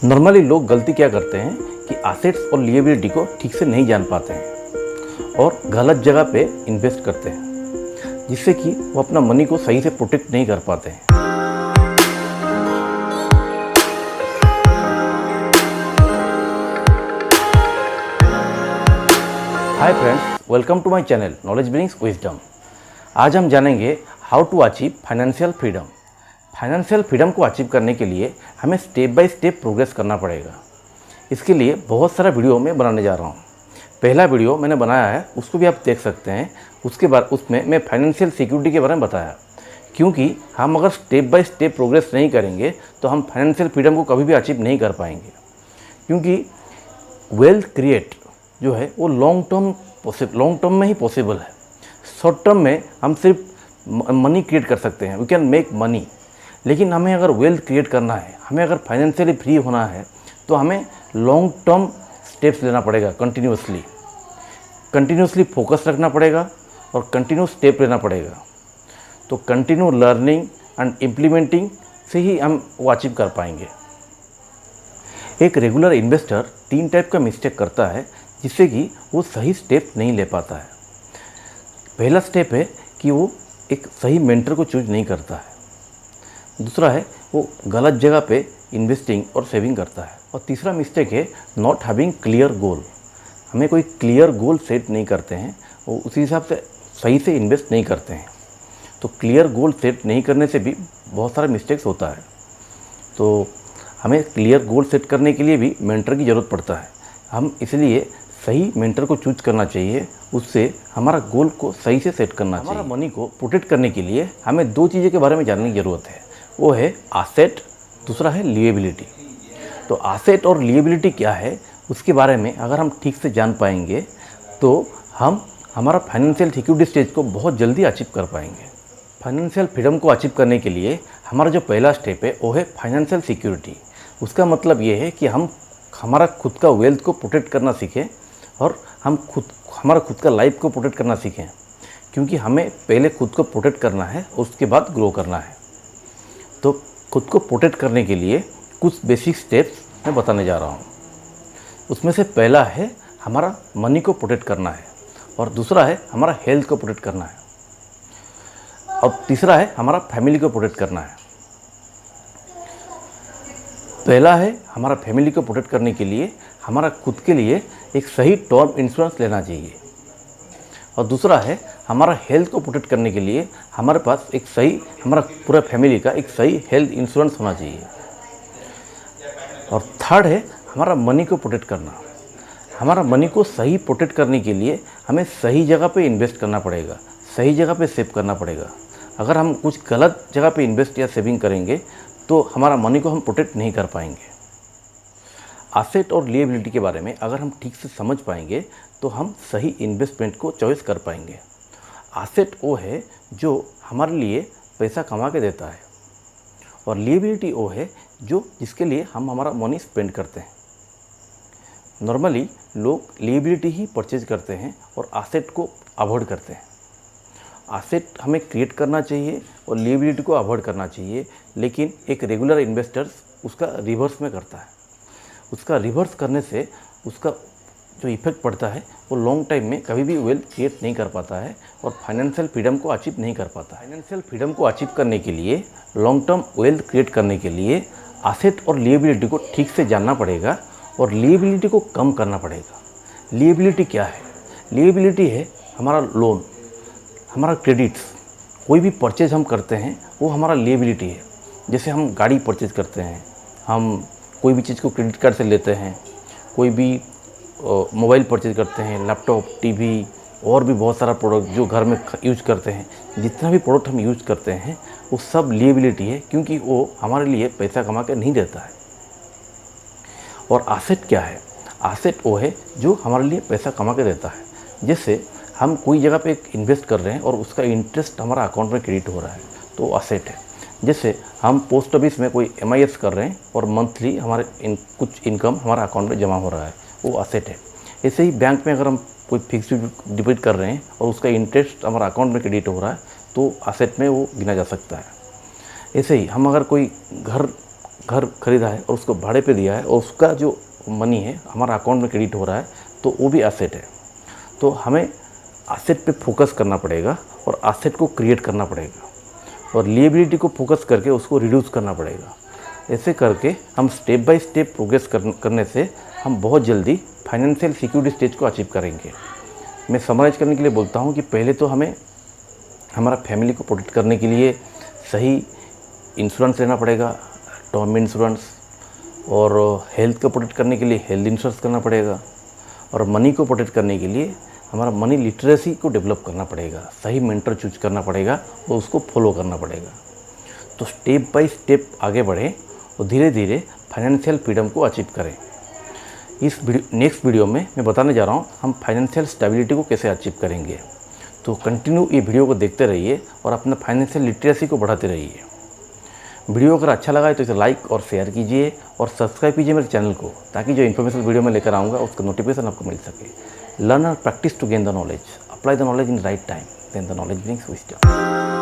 Normally लोग गलती क्या करते हैं कि एसेट्स और लिएबिलिटी को ठीक से नहीं जान पाते हैं और गलत जगह पे इन्वेस्ट करते हैं, जिससे कि वो अपना मनी को सही से प्रोटेक्ट नहीं कर पाते हैं। Hi friends, welcome to my channel knowledge brings wisdom. आज हम जानेंगे how to achieve financial freedom. Financial freedom को अचीव करने के लिए हमें स्टेप बाय स्टेप प्रोग्रेस करना पड़ेगा। इसके लिए बहुत सारा वीडियो मैं बनाने जा रहा हूँ। पहला वीडियो मैंने बनाया है, उसको भी आप देख सकते हैं। उसके बाद उसमें मैं फाइनेंशियल सिक्योरिटी के बारे में बताया, क्योंकि हम अगर स्टेप बाय स्टेप प्रोग्रेस नहीं करेंगे तो हम फाइनेंशियल फ्रीडम को कभी भी अचीव नहीं कर पाएंगे। क्योंकि वेल्थ क्रिएट जो है वो लॉन्ग टर्म में ही पॉसिबल है। शॉर्ट टर्म में हम सिर्फ मनी क्रिएट कर सकते हैं, वी कैन मेक मनी। लेकिन हमें अगर वेल्थ क्रिएट करना है, हमें अगर फाइनेंशियली फ्री होना है, तो हमें लॉन्ग टर्म स्टेप्स लेना पड़ेगा। कंटिन्यूसली फोकस रखना पड़ेगा और कंटिन्यूस स्टेप लेना पड़ेगा। तो कंटिन्यू लर्निंग एंड इम्प्लीमेंटिंग से ही हम वो अचीव कर पाएंगे। एक रेगुलर इन्वेस्टर 3 टाइप का मिस्टेक करता है, जिससे कि वो सही स्टेप नहीं ले पाता है। पहला स्टेप है कि वो एक सही मेंटर को चूज नहीं करता है। दूसरा है वो गलत जगह पे इन्वेस्टिंग और सेविंग करता है। और तीसरा मिस्टेक है नॉट हैविंग क्लियर गोल। हमें कोई क्लियर गोल सेट नहीं करते हैं, वो उसी हिसाब से सही से इन्वेस्ट नहीं करते हैं। तो क्लियर गोल सेट नहीं करने से भी बहुत सारा मिस्टेक्स होता है। तो हमें क्लियर गोल सेट करने के लिए भी मेंटर की ज़रूरत पड़ता है। हम इसलिए सही मेंटर को चूज करना चाहिए, उससे हमारा गोल को सही से सेट करना चाहिए। हमारा मनी को प्रोटेक्ट करने के लिए हमें 2 चीज़ों के बारे में जानने की ज़रूरत है। वो है एसेट, दूसरा है लिएबिलिटी। तो एसेट और लिएबिलिटी क्या है, उसके बारे में अगर हम ठीक से जान पाएंगे तो हम हमारा फाइनेंशियल सिक्योरिटी स्टेज को बहुत जल्दी अचीव कर पाएंगे। फाइनेंशियल फ्रीडम को अचीव करने के लिए हमारा जो पहला स्टेप है वो है फाइनेंशियल सिक्योरिटी। उसका मतलब ये है कि हम हमारा खुद का वेल्थ को प्रोटेक्ट करना सीखें और हमारा खुद का लाइफ को प्रोटेक्ट करना सीखें। क्योंकि हमें पहले खुद को प्रोटेक्ट करना है, उसके बाद ग्रो करना है। तो खुद को प्रोटेक्ट करने के लिए कुछ बेसिक स्टेप्स मैं बताने जा रहा हूँ। उसमें से पहला है हमारा मनी को प्रोटेक्ट करना है, और दूसरा है हमारा हेल्थ को प्रोटेक्ट करना है, और तीसरा है हमारा फैमिली को प्रोटेक्ट करना है। पहला है हमारा फैमिली को प्रोटेक्ट करने के लिए हमारा खुद के लिए एक सही टर्म इंश्योरेंस लेना चाहिए, और दूसरा है हमारा हेल्थ को प्रोटेक्ट करने के लिए हमारे पास एक सही, हमारा पूरा फैमिली का एक सही हेल्थ इंश्योरेंस होना चाहिए। और थर्ड है हमारा मनी को प्रोटेक्ट करना। हमारा मनी को सही प्रोटेक्ट करने के लिए हमें सही जगह पे इन्वेस्ट करना पड़ेगा, सही जगह पे सेव करना पड़ेगा। अगर हम कुछ गलत जगह पे इन्वेस्ट या सेविंग करेंगे तो हमारा मनी को हम प्रोटेक्ट नहीं कर पाएंगे। एसेट और लिएबिलिटी के बारे में अगर हम ठीक से समझ पाएंगे तो हम सही इन्वेस्टमेंट को चॉइस कर पाएंगे। एसेट वो है जो हमारे लिए पैसा कमा के देता है, और लिएबिलिटी वो है जिसके लिए हम हमारा मनी स्पेंड करते हैं। नॉर्मली लोग लिएबिलिटी ही परचेज करते हैं और एसेट को अवॉइड करते हैं। एसेट हमें क्रिएट करना चाहिए और लिएबिलिटी को अवॉइड करना चाहिए, लेकिन एक रेगुलर इन्वेस्टर उसका रिवर्स में करता है। उसका रिवर्स करने से उसका जो इफेक्ट पड़ता है वो लॉन्ग टाइम में कभी भी वेल्थ क्रिएट नहीं कर पाता है और फाइनेंशियल फ्रीडम को अचीव नहीं कर पाता। फाइनेंशियल फ्रीडम को अचीव करने के लिए, लॉन्ग टर्म वेल्थ क्रिएट करने के लिए एसेट और लिएबिलिटी को ठीक से जानना पड़ेगा और लिएबिलिटी को कम करना पड़ेगा। लिएबिलिटी क्या है? लिएबिलिटी है हमारा लोन, हमारा क्रेडिट्स। कोई भी परचेज हम करते हैं वो हमारा लिएबिलिटी है। जैसे हम गाड़ी परचेज करते हैं, हम कोई भी चीज़ को क्रेडिट कार्ड से लेते हैं, कोई भी मोबाइल परचेज करते हैं, लैपटॉप, टीवी और भी बहुत सारा प्रोडक्ट जो घर में यूज करते हैं। जितना भी प्रोडक्ट हम यूज करते हैं वो सब लिएबिलिटी है, क्योंकि वो हमारे लिए पैसा कमा के नहीं देता है। और एसेट क्या है? एसेट वो है जो हमारे लिए पैसा कमा के देता है। जैसे हम कोई जगह पे इन्वेस्ट कर रहे हैं और उसका इंटरेस्ट हमारा अकाउंट में क्रेडिट हो रहा है, तो एसेट है। जैसे हम पोस्ट ऑफिस में कोई MIS कर रहे हैं और मंथली हमारे कुछ इनकम हमारा अकाउंट में जमा हो रहा है, वो एसेट है। ऐसे ही बैंक में अगर हम कोई फिक्स डिपॉजिट कर रहे हैं और उसका इंटरेस्ट हमारा अकाउंट में क्रेडिट हो रहा है, तो एसेट में वो गिना जा सकता है। ऐसे ही हम अगर कोई घर घर खरीदा है और उसको भाड़े पे दिया है और उसका जो मनी है हमारा अकाउंट में क्रेडिट हो रहा है, तो वो भी एसेट है। तो हमें एसेट पे फोकस करना पड़ेगा और एसेट को क्रिएट करना पड़ेगा और लिएबिलिटी को फोकस करके उसको रिड्यूस करना पड़ेगा। ऐसे करके हम स्टेप बाय स्टेप प्रोग्रेस करने से हम बहुत जल्दी फाइनेंशियल सिक्योरिटी स्टेज को अचीव करेंगे। मैं समराइज़ करने के लिए बोलता हूँ कि पहले तो हमें हमारा फैमिली को प्रोटेक्ट करने के लिए सही इंश्योरेंस लेना पड़ेगा, टर्म इंश्योरेंस, और हेल्थ को प्रोटेक्ट करने के लिए हेल्थ इंश्योरेंस करना पड़ेगा, और मनी को प्रोटेक्ट करने के लिए हमारा मनी लिटरेसी को डेवलप करना पड़ेगा, सही मेंटर चूज करना पड़ेगा और उसको फॉलो करना पड़ेगा। तो स्टेप बाय स्टेप आगे बढ़ें और धीरे धीरे फाइनेंशियल फ्रीडम को अचीव करें। इस नेक्स्ट वीडियो में मैं बताने जा रहा हूँ हम फाइनेंशियल स्टेबिलिटी को कैसे अचीव करेंगे। तो कंटिन्यू ये वीडियो को देखते रहिए और अपना फाइनेंशियल लिटरेसी को बढ़ाते रहिए। वीडियो अगर अच्छा लगा है तो इसे लाइक और शेयर कीजिए और सब्सक्राइब कीजिए मेरे चैनल को, ताकि जो इन्फॉर्मेशन वीडियो में लेकर आऊँगा उसका नोटिफिकेशन आपको मिल सके। लर्न और practice to gain the knowledge, apply the knowledge in right time, then the knowledge brings wisdom.